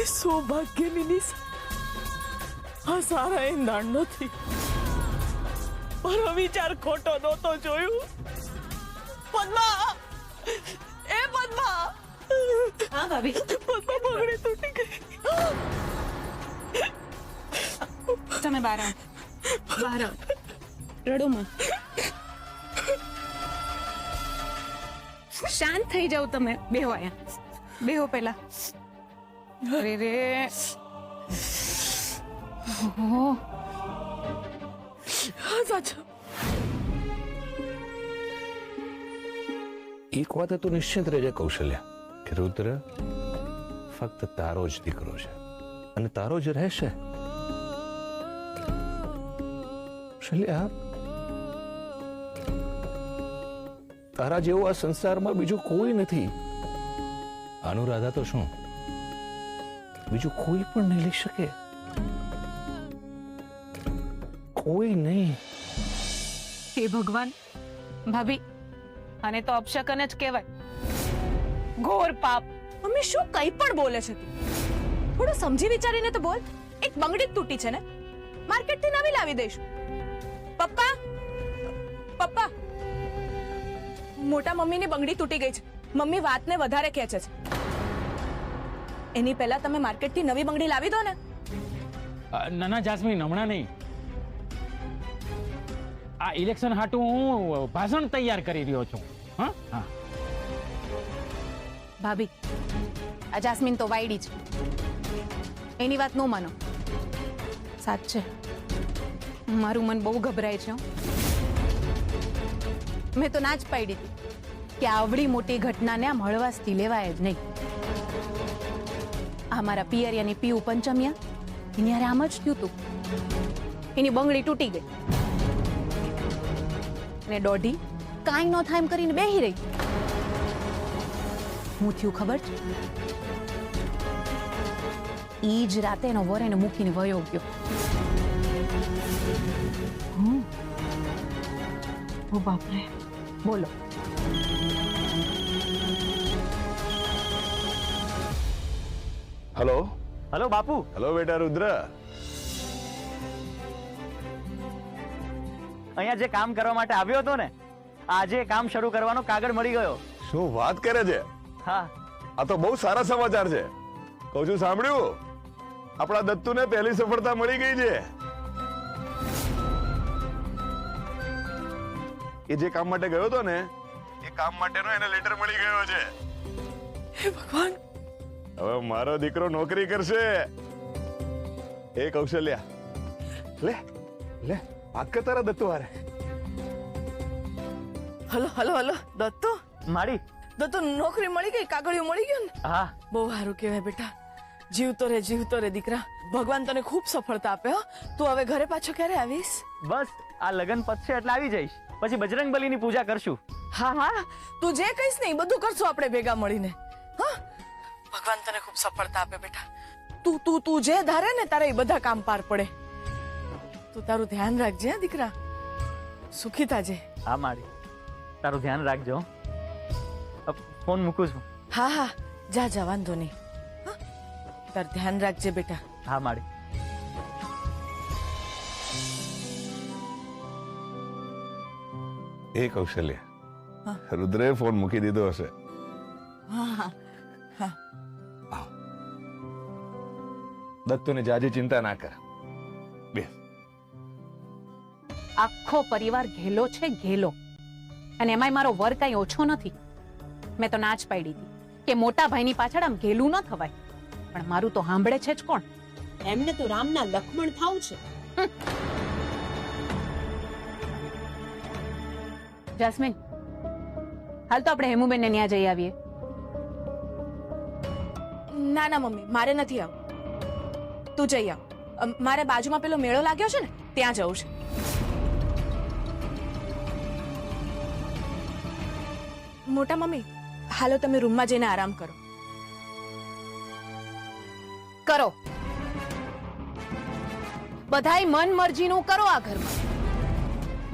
સૌભાગ્યની નિશા આ સારા એંધાણ નથી, મારો વિચાર ખોટો નહોતો જોયું. પદ્મા, એ પદ્મા. હા ભાભી. પદ્મા બંગડી તૂટી ગઈ. તમે બહાર આવો, બહાર આવો, રડો માં. શાંત થઈ જાવ તમે. બેહો આયા, બેહો પહેલા. અરે રે, ઓહો, હા સાચું. એક વાત તો નિશ્ચિત રહેજે કૌશલ્યા કે રુદ્ર ફક્ત તારો જ દીકરો છે અને તારો જ રહેશે. કૌશલ્યા, તારા જેવો આ સંસારમાં બીજું કોઈ નથી. અનુરાધા તો શું, બીજું કોઈ પણ નહીં લઈ શકે, કોઈ નહીં. હે ભગવાન. ભાભી, આને તો અપશકન જ કહેવાય, ઘોર પાપ. મમ્મી શું કઈ પણ બોલે છે તું? થોડું સમજી વિચારીને તો બોલ. એક બંગડી જ તૂટી છે ને, માર્કેટથી નવી લાવી દઈશું. પપ્પા, પપ્પા, મોટા મમ્મીની બંગડી તૂટી ગઈ છે. મમ્મી વાતને વધારે ખેંચે છે. એની પહેલા તમે માર્કેટથી નવી બંગડી લાવી દો ને. ના જાસ્મીન, હમણાં નહીં. આ ઇલેક્શન હાટું હું ભાષણ તૈયાર કરી રહ્યો છું. હા હા ભાભી, આ જાસ્મીન તો વાયડી છે, એની વાત ન માનો. સાચે મારું મન બહુ ગભરાય છે. મેં તો ના જ પાડી હતી કે આવડી મોટી ઘટનાને આમ હળવાશથી લેવાય જ નહીં. આ મારા પિયરિયાની પીવું પંચમિયા એની હારે આમ જ થયું તું. એની બંગડી તૂટી ગઈ ને દોઢી કાંઈ ન થાય એમ કરીને બેહી રહી. હું થયું ખબર છે? ઈ જ રાતે એનો વર એને મૂકીને વયો ગયો. ઓ બાપરે. બોલો. હલો હલો બાપુ. હલો બેટા રુદ્ર. અહીંયા જે કામ કરવા માટે આવ્યો હતો ને, આજે કામ શરૂ કરવાનો કાગળ મળી ગયો. શું વાત કરે છે? હા, આ તો બહુ સારા સમાચાર છે. કહું છું, સાંભળ્યું? આપણા દત્તુને પહેલી સફળતા મળી ગઈ છે. એ જે કામ માટે ગયો હતો ને, એ કામ માટેનો એને લેટર મળી ગયો છે. હે ભગવાન. હવે મારો દીકરો નોકરી કરશે. એ કૌશલ્યા, લે લે વાત કર તારા દત્તુ હારે. Hello hello hello. દત્તુ, માડી. દત્તુ નોકરી મળી ગઈ, કાગળિયું મળી ગયું ને? હા. બહુ સારું કહેવાય બેટા. જીવતો રે દીકરા. ભગવાન તને ખૂબ સફળતા આપે. હો, તું હવે ઘરે પાછો ક્યારે આવીશ? બસ આ લગન પતશે એટલે આવી જઈશ. પછી બજરંગબલીની પૂજા કરશું. હા હા, તું જે કહીશ ને એ બધું કરશું આપણે ભેગા મળીને. હા, ભગવાન તને ખૂબ સફળતા આપે બેટા. તું જે ધારે ને તારે એ બધા કામ પાર પડે. તું તારું ધ્યાન રાખજે હે દીકરા. સુખી થાજે. હા માડી, તારું ધ્યાન રાખજો. ફોન મૂકું છું. હા હા, જા વાંધો નહીં. હા, તાર ધ્યાન રાખજે બેટા. હા માડી. એ કૌશલ્યા, રુદ્રે ફોન મૂકી દીધો હશે. હા હા હા. દત્તુને જાજી ચિંતા ના કર. બે આખો પરિવાર ઘેલો છે, ઘેલો. અને એમાંય મારો વર કઈ ઓછો નથી. મેં તો ના જ પાડી હતી કે મોટા ભાઈની પાછળ આમ ઘેલું ન થવાય, પણ મારું તો સાંભળે છે જ કોણ? એમને તો રામના લક્ષ્મણ થાવ છે. જાસ્મીન, હાલ તો આપણે હેમુબેન ને ત્યાં જઈ આવીએ. ના ના મમ્મી, મારે નથી આવું. તું જઈ આવ. મારે બાજુમાં પેલો મેળો લાગ્યો છે ને, ત્યાં જવું છે. મોટા મમ્મી, હાલો તમે રૂમમાં જઈને આરામ કરો. કરો, બધાય મન મરજીનું કરો આ ઘરમાં.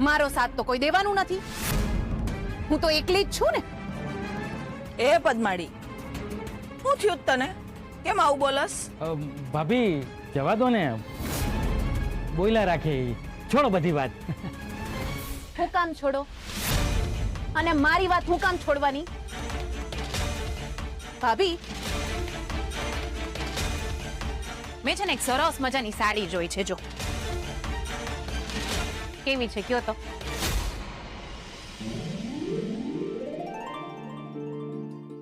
મારો સાથ તો કોઈ દેવાનું નથી. હું તો એકલી જ છું ને. એ પદ્માડી, શું થયું તને? કેમ આવું બોલસ? ભાભી જવા દો ને, બોયલા રાખે ઈ. છોડો બધી વાત. હું કામ છોડો? અને મારી વાત હું કામ છોડવાની? ભાભી, મેં છે ને એક સરસ મજાની સાડી જોઈ છે, જો કેવી છે કયો તો?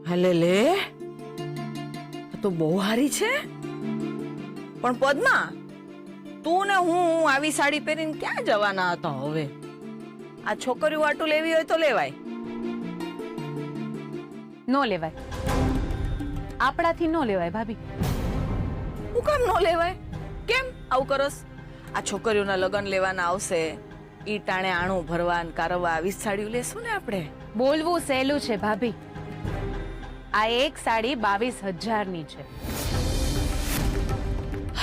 હાલે લે, આ તો બહુ સારી છે. પણ પદ્મા, તું ને હું આવી સાડી પહેરીને ક્યાં જવાના હતા હવે? આ છોકરીઓ વાટું લેવી હોય તો લેવાય. નો લેવાય, આપણાથી નો લેવાય ભાભી. હું કામ નો લેવાય? કેમ આવું કરસ? આ છોકરીઓના લગ્ન લેવાના આવશે, ઈ ટાણે આણું ભરવા ને કારવા આવી જ સાડીઓ લેશું ને આપણે. બોલવું સહેલું છે ભાભી. આ એક સાડી 22,000 ની છે.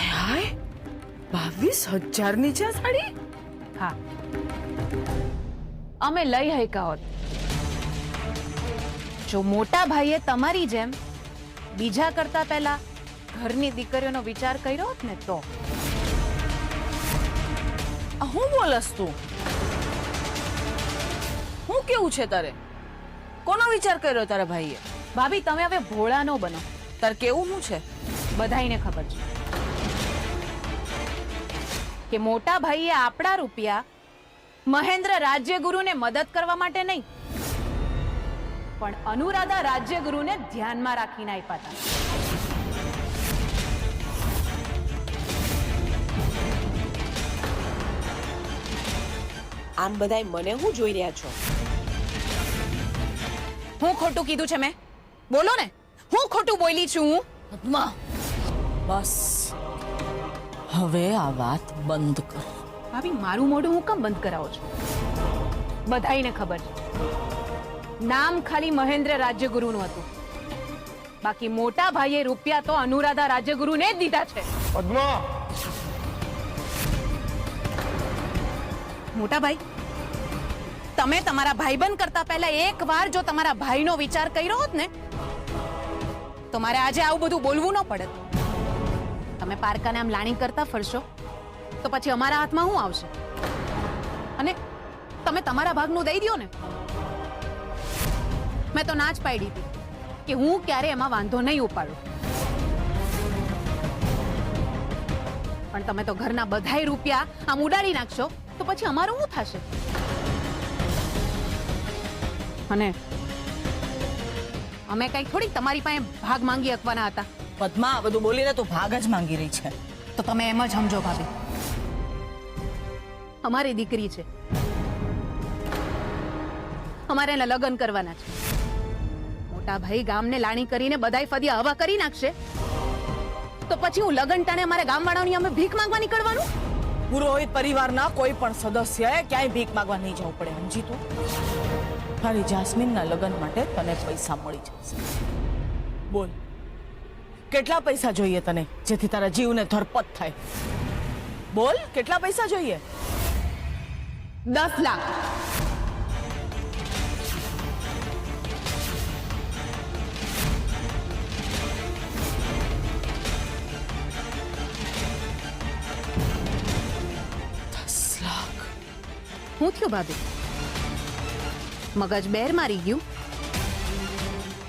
હાય, 22,000 ની છે આ સાડી? હા, અમે લઈ હૈકા હોત. જો મોટા ભાઈએ તમારી જેમ બીજા કરતા પહેલા ઘરની દીકરીઓનો વિચાર કર્યો હોત ને તો. આ હું બોલસ તું? હું કેવું છે તારે? કોનો વિચાર કર્યો તારા ભાઈએ? ભાભી, તમે હવે ભોળા નો બનો. તાર કેવું શું છે? બધાઈને ખબર છે કે મોટા ભાઈએ આપણા રૂપિયા મહેન્દ્ર રાજ્યગુરુને મદદ કરવા માટે નહીં, પણ અનુરાધા રાજ્યગુરુને ધ્યાનમાં રાખીને આપ્યા હતા. આમ બધાય મને હું જોઈ રહ્યા છો? હું ખોટું કીધું છે મેં? બોલો ને, હું ખોટું બોલી છું હું? પદ્મા, બસ હવે આ વાત બંધ કર. ભાભી, મારું મોઢું હું કેમ બંધ કરાવો છો? બધાઈને ખબર છે, નામ ખાલી મહેન્દ્ર રાજ્યગુરુનું હતું, બાકી મોટા ભાઈએ રૂપિયા તો અનુરાધા રાજ્યગુરુને જ દીધા છે. પદ્મા, મોટા ભાઈ, તમે તમારા ભાઈબંધ કરતા પહેલા એકવાર જો તમારા ભાઈનો વિચાર કર્યો હોત ને તો મારે આજે આવું બધું બોલવું ન પડત. તમે પારકાને આમ લાણી કરતા ફરશો તો પછી અમારા હાથમાં શું આવશે? અને તમે તમારા ભાગનું દઈ દ્યો ને. મેં તો ના જ પાડી હતી કે હું ક્યારે એમાં વાંધો નહીં ઉપાડું, પણ તમે તો ઘરના બધાય રૂપિયા આમ ઉડાડી નાખશો તો પછી અમારું શું થશે? અને અમે કઈ થોડી તમારી પાસે ભાગ માંગી શકવાના હતા. પદ્મા, આ બધું બોલીને તું ભાગ જ માંગી રહી છે. તો તમે એમ જ સમજો ભાભી, અમારી દીકરી છે, અમારે એના લગ્ન કરવાના છે. મોટા ભાઈ ગામને લાણી કરીને બધાય ફદિયા હવા કરી નાખશે તો પછી હું લગ્ન ટાણે અમારે ગામવાળાઓની અમે ભીખ માંગવા નીકળવાનું? પુરોહિત પરિવારના કોઈ પણ સદસ્યએ ક્યાંય ભીખ માંગવા નહીં જવું પડે, સમજી તું? મારી જાસ્મીનના લગ્ન માટે તને પૈસા મળી જશે. બોલ, કેટલા પૈસા જોઈએ તને જેથી તારા જીવને ધરપત થાય? બોલ, કેટલા પૈસા જોઈએ? 10 લાખ. શું થયું ભાભી? મગજ બેર મારી ગયું?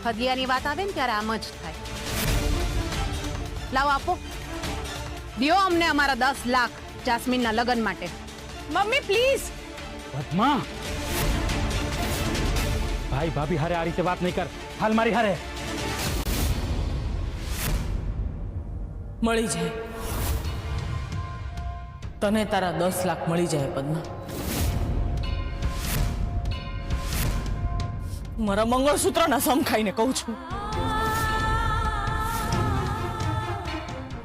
હદિયાની વાત આવે ને ત્યારે આમ જ થાય. લાવો, આપો, દિયો અમને અમારા 10 લાખ જાસ્મીનના લગ્ન માટે. Mummy please. પદ્મા, ભાઈ ભાભી હારે આ રીતે વાત નહીં કર. હાલ મારી હારે. મળી જાય તને, તારા 10 લાખ મળી જાય. પદ્મા, મારા મંગળસૂત્રના સમ ખાઈને કહું છું,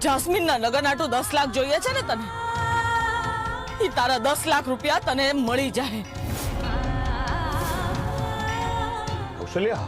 જાસ્મીનના લગ્ન આટું 10 લાખ જોઈએ છે ને તને? ઈ તારા 10 લાખ રૂપિયા તને મળી જાય. કૌશલ્યા,